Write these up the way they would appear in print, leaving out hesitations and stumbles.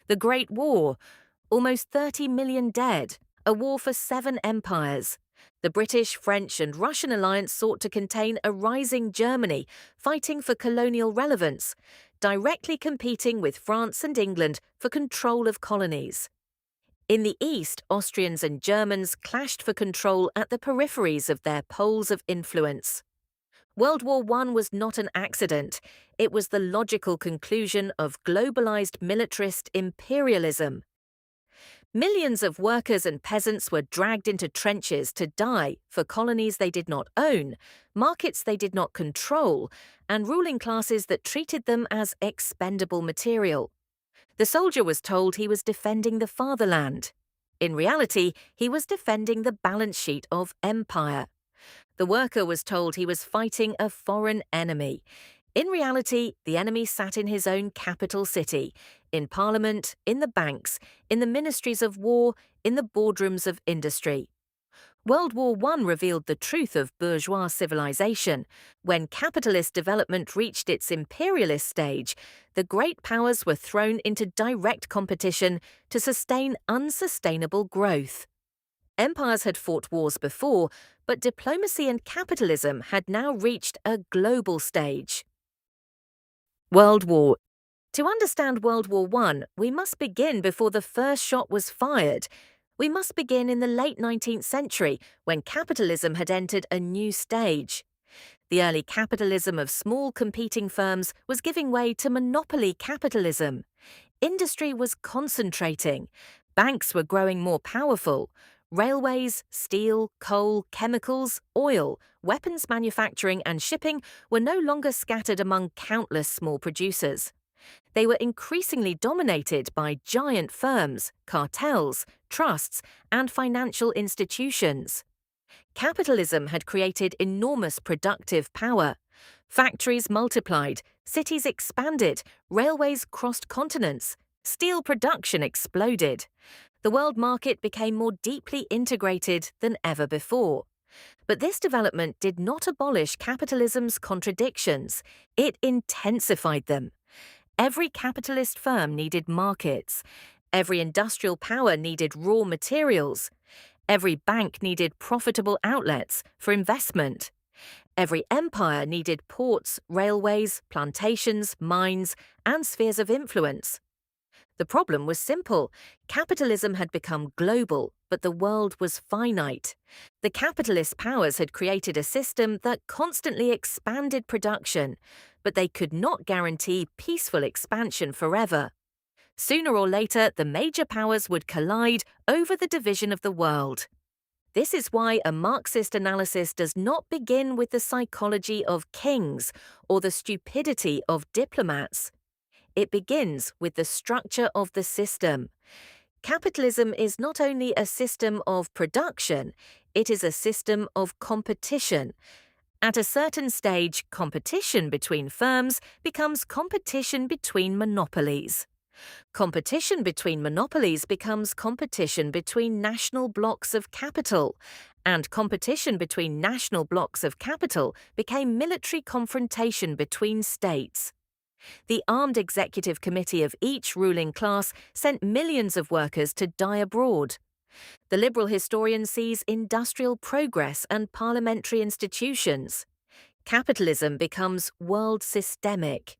The Great War, almost 30 million dead, a war for 7 empires. The British, French, and Russian alliance sought to contain a rising Germany, fighting for colonial relevance, directly competing with France and England for control of colonies. In the East, Austrians and Germans clashed for control at the peripheries of their poles of influence. World War I was not an accident. It was the logical conclusion of globalized militarist imperialism. Millions of workers and peasants were dragged into trenches to die for colonies they did not own, markets they did not control, and ruling classes that treated them as expendable material. The soldier was told he was defending the fatherland. In reality, he was defending the balance sheet of empire. The worker was told he was fighting a foreign enemy. In reality, the enemy sat in his own capital city, in parliament, in the banks, in the ministries of war, in the boardrooms of industry. World War I revealed the truth of bourgeois civilization. When capitalist development reached its imperialist stage, the great powers were thrown into direct competition to sustain unsustainable growth. Empires had fought wars before, but diplomacy and capitalism had now reached a global stage. World War. To understand World War I, we must begin before the first shot was fired. We must begin in the late 19th century, when capitalism had entered a new stage. The early capitalism of small competing firms was giving way to monopoly capitalism. Industry was concentrating. Banks were growing more powerful. Railways, steel, coal, chemicals, oil, weapons manufacturing and shipping were no longer scattered among countless small producers. They were increasingly dominated by giant firms, cartels, trusts, and financial institutions. Capitalism had created enormous productive power. Factories multiplied, cities expanded, railways crossed continents, steel production exploded. The world market became more deeply integrated than ever before. But this development did not abolish capitalism's contradictions, it intensified them. Every capitalist firm needed markets. Every industrial power needed raw materials. Every bank needed profitable outlets for investment. Every empire needed ports, railways, plantations, mines, and spheres of influence. The problem was simple. Capitalism had become global, but the world was finite. The capitalist powers had created a system that constantly expanded production, but they could not guarantee peaceful expansion forever. Sooner or later, the major powers would collide over the division of the world. This is why a Marxist analysis does not begin with the psychology of kings or the stupidity of diplomats. It begins with the structure of the system. Capitalism is not only a system of production, it is a system of competition. At a certain stage, competition between firms becomes competition between monopolies. Competition between monopolies becomes competition between national blocks of capital, and competition between national blocks of capital became military confrontation between states. The armed executive committee of each ruling class sent millions of workers to die abroad. The liberal historian sees industrial progress and parliamentary institutions. Capitalism becomes world systemic.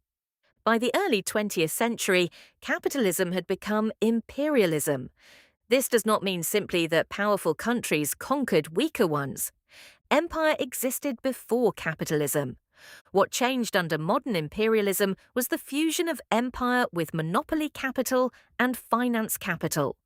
By the early 20th century, capitalism had become imperialism. This does not mean simply that powerful countries conquered weaker ones. Empire existed before capitalism. What changed under modern imperialism was the fusion of empire with monopoly capital and finance capital.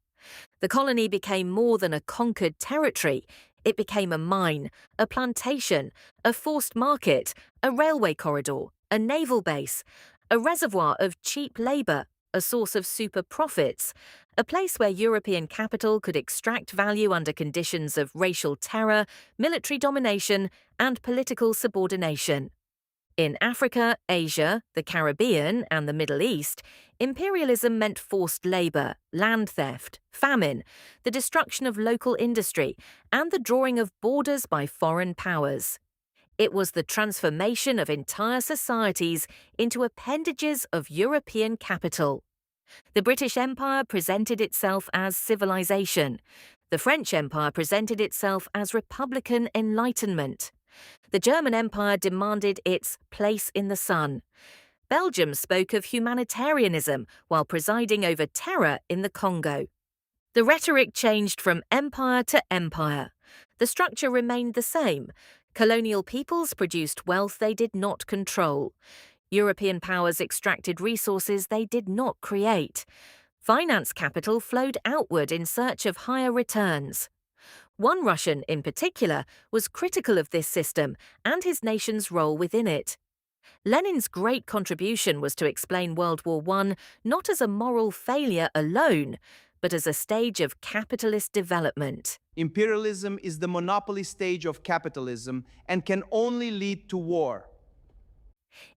The colony became more than a conquered territory. It became a mine, a plantation, a forced market, a railway corridor, a naval base, a reservoir of cheap labor, a source of super profits, a place where European capital could extract value under conditions of racial terror, military domination, and political subordination. In Africa, Asia, the Caribbean, and the Middle East, imperialism meant forced labor, land theft, famine, the destruction of local industry, and the drawing of borders by foreign powers. It was the transformation of entire societies into appendages of European capital. The British Empire presented itself as civilization. The French Empire presented itself as Republican enlightenment. The German Empire demanded its place in the sun. Belgium spoke of humanitarianism while presiding over terror in the Congo. The rhetoric changed from empire to empire. The structure remained the same. Colonial peoples produced wealth they did not control. European powers extracted resources they did not create. Finance capital flowed outward in search of higher returns. One Russian, in particular, was critical of this system and his nation's role within it. Lenin's great contribution was to explain World War I not as a moral failure alone, but as a stage of capitalist development. Imperialism is the monopoly stage of capitalism and can only lead to war.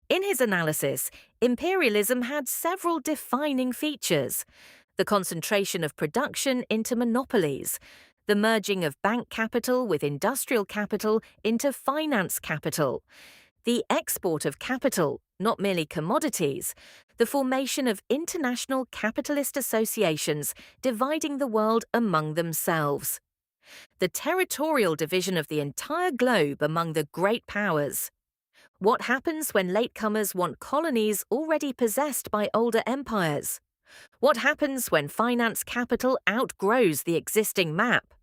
In his analysis, imperialism had several defining features: the concentration of production into monopolies, the merging of bank capital with industrial capital into finance capital, the export of capital, not merely commodities, the formation of international capitalist associations dividing the world among themselves, the territorial division of the entire globe among the great powers. What happens when latecomers want colonies already possessed by older empires? What happens when finance capital outgrows the existing map?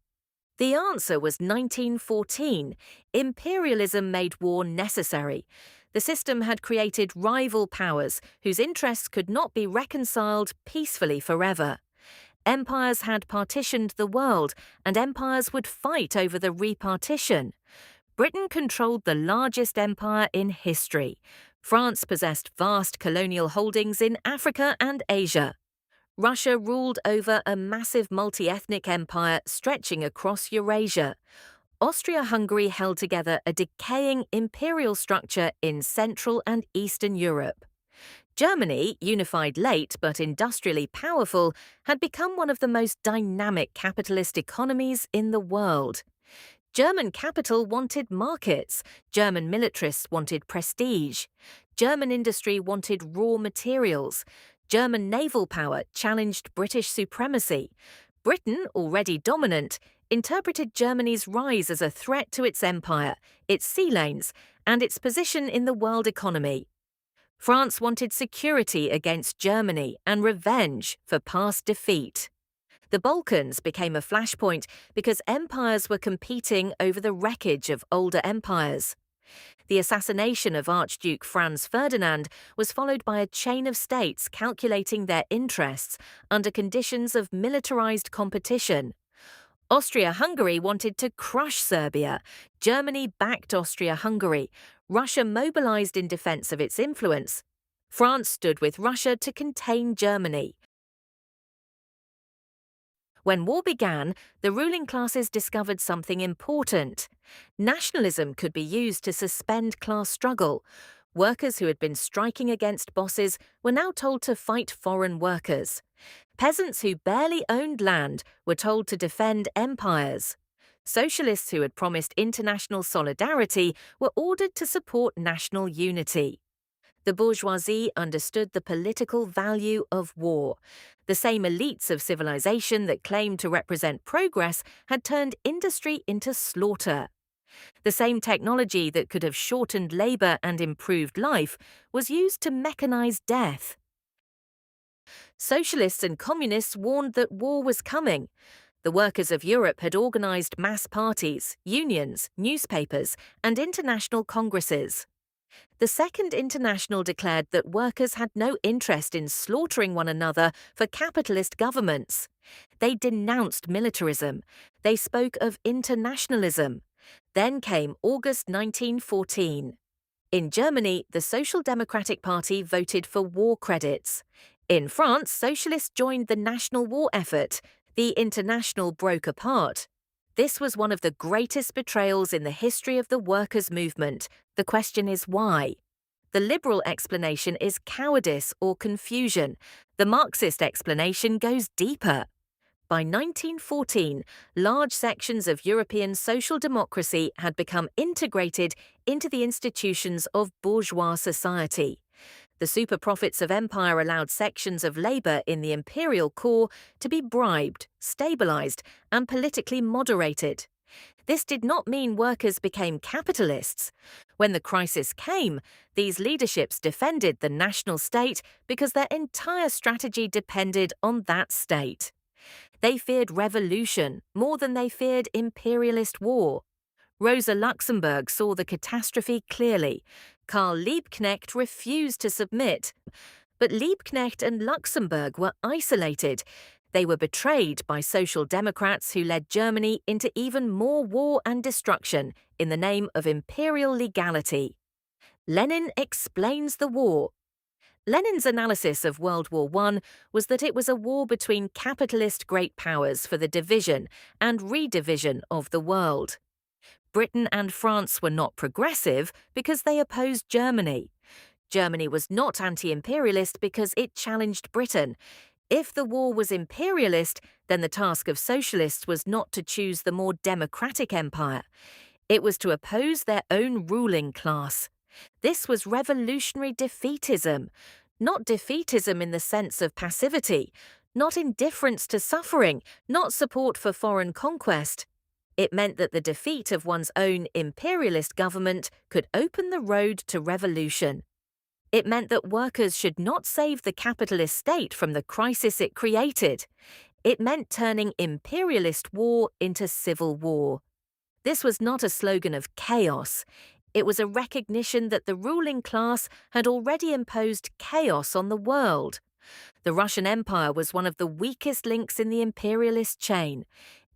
The answer was 1914. Imperialism made war necessary. The system had created rival powers whose interests could not be reconciled peacefully forever. Empires had partitioned the world, and empires would fight over the repartition. Britain controlled the largest empire in history. France possessed vast colonial holdings in Africa and Asia. Russia ruled over a massive multi-ethnic empire stretching across Eurasia. Austria-Hungary held together a decaying imperial structure in Central and Eastern Europe. Germany, unified late but industrially powerful, had become one of the most dynamic capitalist economies in the world. German capital wanted markets. German militarists wanted prestige. German industry wanted raw materials. German naval power challenged British supremacy. Britain, already dominant, interpreted Germany's rise as a threat to its empire, its sea lanes, and its position in the world economy. France wanted security against Germany and revenge for past defeat. The Balkans became a flashpoint because empires were competing over the wreckage of older empires. The assassination of Archduke Franz Ferdinand was followed by a chain of states calculating their interests under conditions of militarized competition. Austria-Hungary wanted to crush Serbia. Germany backed Austria-Hungary. Russia mobilized in defense of its influence. France stood with Russia to contain Germany. When war began, the ruling classes discovered something important. Nationalism could be used to suspend class struggle. Workers who had been striking against bosses were now told to fight foreign workers. Peasants who barely owned land were told to defend empires. Socialists who had promised international solidarity were ordered to support national unity. The bourgeoisie understood the political value of war. The same elites of civilization that claimed to represent progress had turned industry into slaughter. The same technology that could have shortened labor and improved life was used to mechanize death. Socialists and communists warned that war was coming. The workers of Europe had organized mass parties, unions, newspapers, and international congresses. The Second International declared that workers had no interest in slaughtering one another for capitalist governments. They denounced militarism. They spoke of internationalism. Then came August 1914. In Germany, the Social Democratic Party voted for war credits. In France, socialists joined the national war effort. The International broke apart. This was one of the greatest betrayals in the history of the workers' movement. The question is why? The liberal explanation is cowardice or confusion. The Marxist explanation goes deeper. By 1914, large sections of European social democracy had become integrated into the institutions of bourgeois society. The super profits of empire allowed sections of labor in the imperial core to be bribed, stabilized, and politically moderated. This did not mean workers became capitalists. When the crisis came, these leaderships defended the national state because their entire strategy depended on that state. They feared revolution more than they feared imperialist war. Rosa Luxemburg saw the catastrophe clearly. Karl Liebknecht refused to submit. But Liebknecht and Luxemburg were isolated. They were betrayed by social democrats who led Germany into even more war and destruction in the name of imperial legality. Lenin explains the war. Lenin's analysis of World War I was that it was a war between capitalist great powers for the division and redivision of the world. Britain and France were not progressive because they opposed Germany. Germany was not anti-imperialist because it challenged Britain. If the war was imperialist, then the task of socialists was not to choose the more democratic empire. It was to oppose their own ruling class. This was revolutionary defeatism, not defeatism in the sense of passivity, not indifference to suffering, not support for foreign conquest. It meant that the defeat of one's own imperialist government could open the road to revolution. It meant that workers should not save the capitalist state from the crisis it created. It meant turning imperialist war into civil war. This was not a slogan of chaos. It was a recognition that the ruling class had already imposed chaos on the world. The Russian Empire was one of the weakest links in the imperialist chain.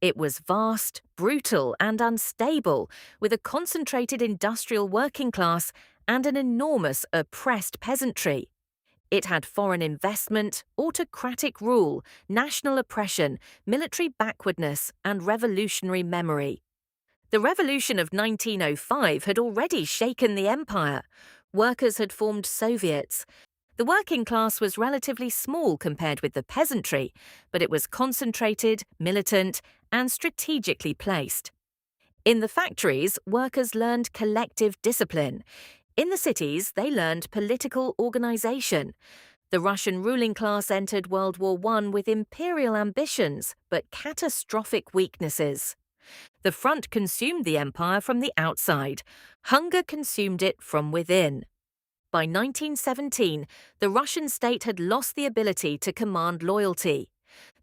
It was vast, brutal, and unstable, with a concentrated industrial working class and an enormous oppressed peasantry. It had foreign investment, autocratic rule, national oppression, military backwardness, and revolutionary memory. The revolution of 1905 had already shaken the empire. Workers had formed Soviets. The working class was relatively small compared with the peasantry, but it was concentrated, militant, and strategically placed. In the factories, workers learned collective discipline. In the cities, they learned political organization. The Russian ruling class entered World War I with imperial ambitions, but catastrophic weaknesses. The front consumed the empire from the outside. Hunger consumed it from within. By 1917, the Russian state had lost the ability to command loyalty.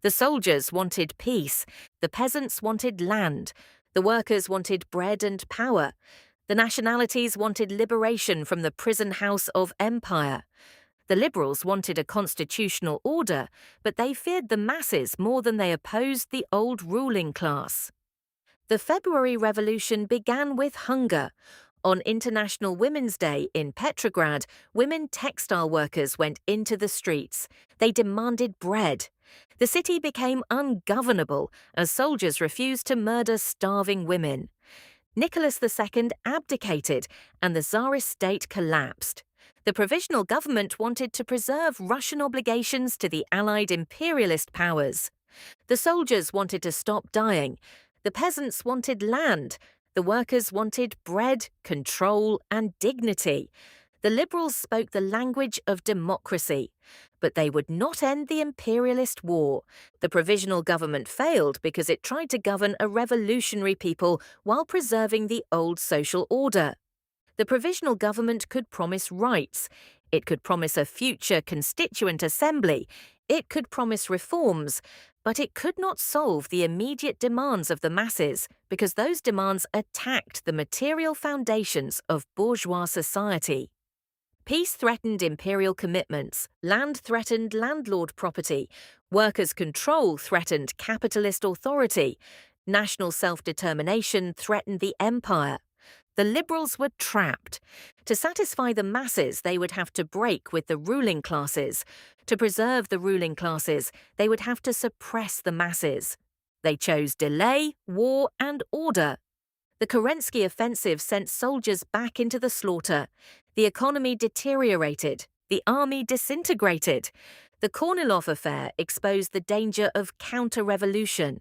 The soldiers wanted peace. The peasants wanted land. The workers wanted bread and power. The nationalities wanted liberation from the prison house of empire. The liberals wanted a constitutional order, but they feared the masses more than they opposed the old ruling class. The February Revolution began with hunger. On International Women's Day in Petrograd, women textile workers went into the streets. They demanded bread. The city became ungovernable as soldiers refused to murder starving women. Nicholas II abdicated and the Tsarist state collapsed. The provisional government wanted to preserve Russian obligations to the Allied imperialist powers. The soldiers wanted to stop dying. The peasants wanted land. The workers wanted bread, control, and dignity. The liberals spoke the language of democracy. But they would not end the imperialist war. The provisional government failed because it tried to govern a revolutionary people while preserving the old social order. The provisional government could promise rights. It could promise a future constituent assembly. It could promise reforms. But it could not solve the immediate demands of the masses because those demands attacked the material foundations of bourgeois society. Peace threatened imperial commitments, land threatened landlord property, workers' control threatened capitalist authority, national self-determination threatened the empire. The liberals were trapped. To satisfy the masses, they would have to break with the ruling classes. To preserve the ruling classes, they would have to suppress the masses. They chose delay, war, and order. The Kerensky offensive sent soldiers back into the slaughter. The economy deteriorated. The army disintegrated. The Kornilov affair exposed the danger of counter-revolution.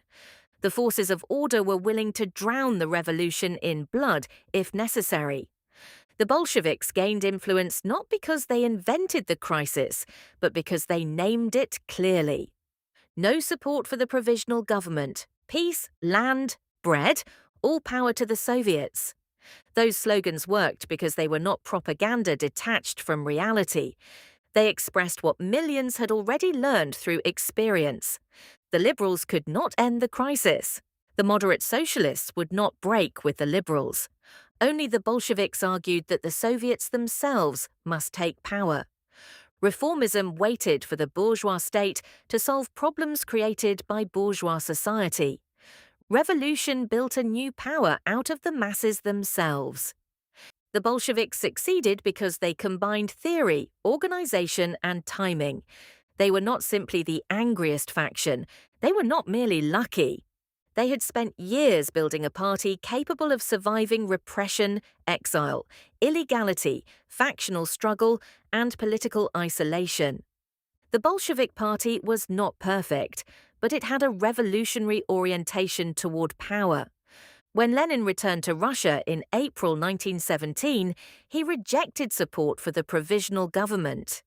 The forces of order were willing to drown the revolution in blood if necessary. The Bolsheviks gained influence not because they invented the crisis, but because they named it clearly. No support for the provisional government, peace, land, bread, all power to the Soviets. Those slogans worked because they were not propaganda detached from reality. They expressed what millions had already learned through experience. The liberals could not end the crisis. The moderate socialists would not break with the liberals. Only the Bolsheviks argued that the Soviets themselves must take power. Reformism waited for the bourgeois state to solve problems created by bourgeois society. Revolution built a new power out of the masses themselves. The Bolsheviks succeeded because they combined theory, organization, and timing. They were not simply the angriest faction, they were not merely lucky. They had spent years building a party capable of surviving repression, exile, illegality, factional struggle, and political isolation. The Bolshevik Party was not perfect, but it had a revolutionary orientation toward power. When Lenin returned to Russia in April 1917, he rejected support for the provisional government.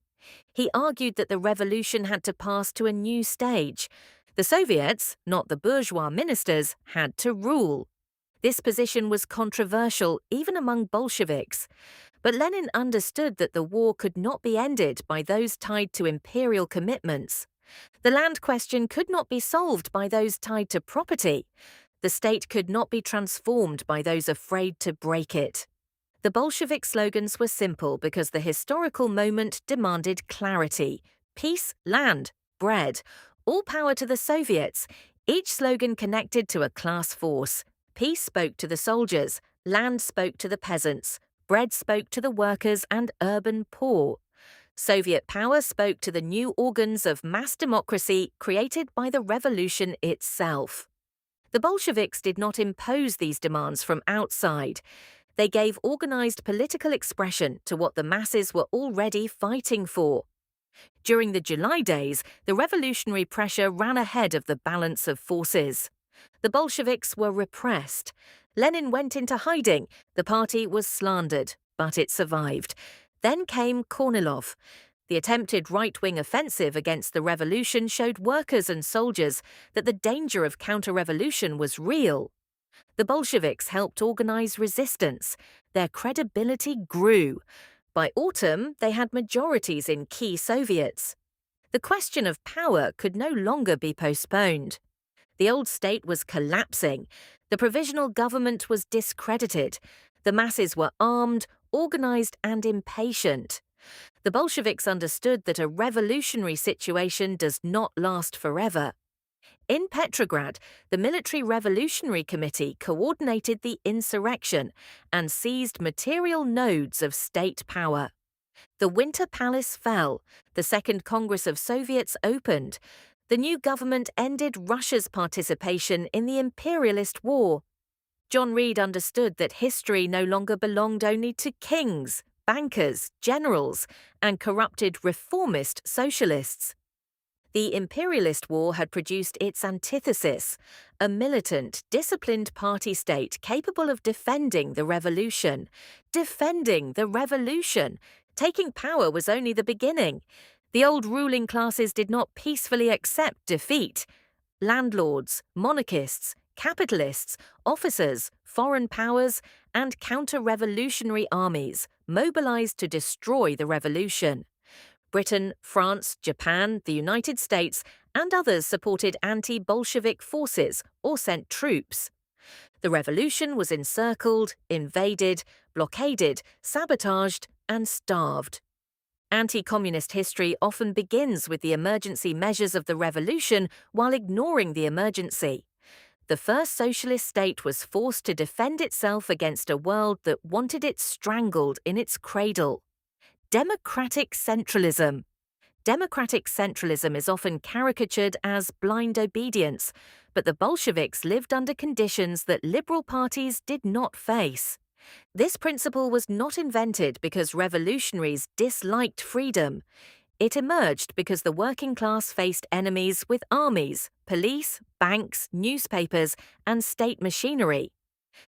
He argued that the revolution had to pass to a new stage. The Soviets, not the bourgeois ministers, had to rule. This position was controversial even among Bolsheviks. But Lenin understood that the war could not be ended by those tied to imperial commitments. The land question could not be solved by those tied to property. The state could not be transformed by those afraid to break it. The Bolshevik slogans were simple because the historical moment demanded clarity. Peace, land, bread. All power to the Soviets. Each slogan connected to a class force. Peace spoke to the soldiers. Land spoke to the peasants. Bread spoke to the workers and urban poor. Soviet power spoke to the new organs of mass democracy created by the revolution itself. The Bolsheviks did not impose these demands from outside. They gave organized political expression to what the masses were already fighting for. During the July days, the revolutionary pressure ran ahead of the balance of forces. The Bolsheviks were repressed. Lenin went into hiding. The party was slandered, but it survived. Then came Kornilov. The attempted right-wing offensive against the revolution showed workers and soldiers that the danger of counter-revolution was real. The Bolsheviks helped organize resistance. Their credibility grew. By autumn, they had majorities in key Soviets. The question of power could no longer be postponed. The old state was collapsing. The provisional government was discredited. The masses were armed, organized, and impatient. The Bolsheviks understood that a revolutionary situation does not last forever. In Petrograd, the Military Revolutionary Committee coordinated the insurrection and seized material nodes of state power. The Winter Palace fell. The Second Congress of Soviets opened. The new government ended Russia's participation in the imperialist war. John Reed understood that history no longer belonged only to kings, bankers, generals, and corrupted reformist socialists. The imperialist war had produced its antithesis, a militant, disciplined party state capable of defending the revolution. Defending the revolution! Taking power was only the beginning. The old ruling classes did not peacefully accept defeat. Landlords, monarchists, capitalists, officers, foreign powers, and counter-revolutionary armies mobilized to destroy the revolution. Britain, France, Japan, the United States, and others supported anti-Bolshevik forces or sent troops. The revolution was encircled, invaded, blockaded, sabotaged, and starved. Anti-communist history often begins with the emergency measures of the revolution while ignoring the emergency. The first socialist state was forced to defend itself against a world that wanted it strangled in its cradle. Democratic centralism. Democratic centralism is often caricatured as blind obedience, but the Bolsheviks lived under conditions that liberal parties did not face. This principle was not invented because revolutionaries disliked freedom. It emerged because the working class faced enemies with armies, police, banks, newspapers, and state machinery.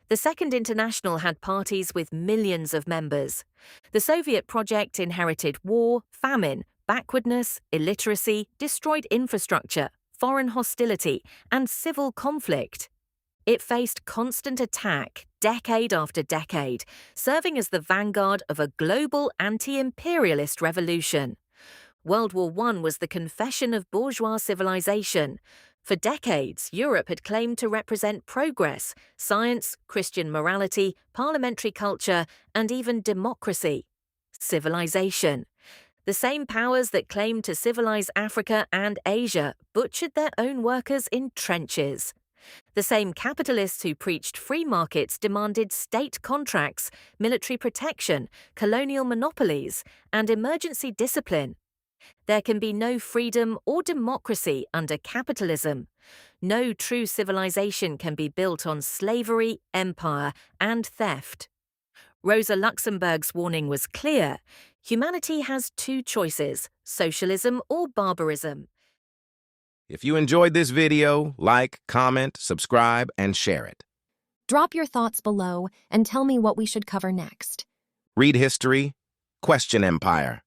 The Second International had parties with millions of members. The Soviet project inherited war, famine, backwardness, illiteracy, destroyed infrastructure, foreign hostility, and civil conflict. It faced constant attack, decade after decade, serving as the vanguard of a global anti-imperialist revolution. World War I was the confession of bourgeois civilization. For decades, Europe had claimed to represent progress, science, Christian morality, parliamentary culture, and even democracy. Civilization. The same powers that claimed to civilize Africa and Asia butchered their own workers in trenches. The same capitalists who preached free markets demanded state contracts, military protection, colonial monopolies, and emergency discipline. There can be no freedom or democracy under capitalism. No true civilization can be built on slavery, empire, and theft. Rosa Luxemburg's warning was clear. Humanity has two choices, socialism or barbarism. If you enjoyed this video, like, comment, subscribe, and share it. Drop your thoughts below and tell me what we should cover next. Read history, question empire.